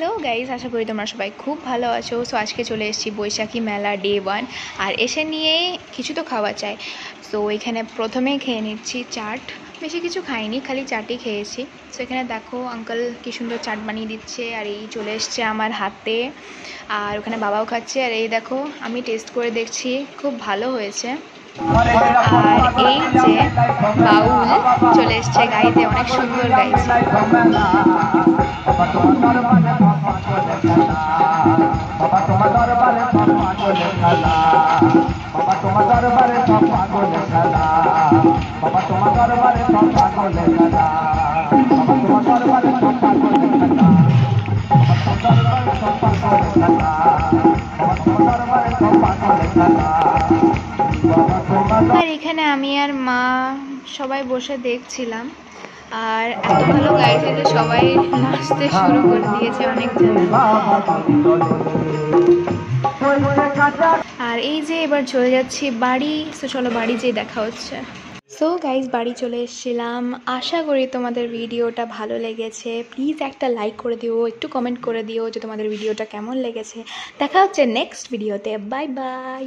Hello guys, আশা করি তোমরা সবাই খুব ভালো আছো। সো আজকে চলে এসেছি বৈশাখী মেলা ডে 1। আর এসে নিয়ে কিছু তো খাওয়া চাই। সো এখানে প্রথমেই খেয়ে নিচ্ছি চাট। বেশি কিছু খাইনি, খালি চাটই খেয়েছি। সো এখানে দেখো আঙ্কেল কি সুন্দর চাট বানিয়ে দিচ্ছে, আর এই চলে এসছে আমার হাতে। আর ওখানে বাবাও খাচ্ছে, আর এই দেখো আমি টেস্ট করে দেখছি, খুব ভালো হয়েছে। আর এই যে বাউল চলে এসছে গাইতে, অনেক সুন্দর গাইছে। আর এখানে আমি আর মা সবাই বসে দেখছিলাম, আর এত ভালো গাইছে যে সবাই নাচতে শুরু করে দিয়েছে অনেকজন। আর এই যে এবার চলে যাচ্ছি বাড়ি। তো চলো বাড়ি যেয়ে দেখা হচ্ছে। সো গাইজ, বাড়ি চলে এসেছিলাম। আশা করি তোমাদের ভিডিওটা ভালো লেগেছে। প্লিজ একটা লাইক করে দিও, একটু কমেন্ট করে দিও যে তোমাদের ভিডিওটা কেমন লেগেছে। দেখা হচ্ছে নেক্সট ভিডিওতে। Bye bye.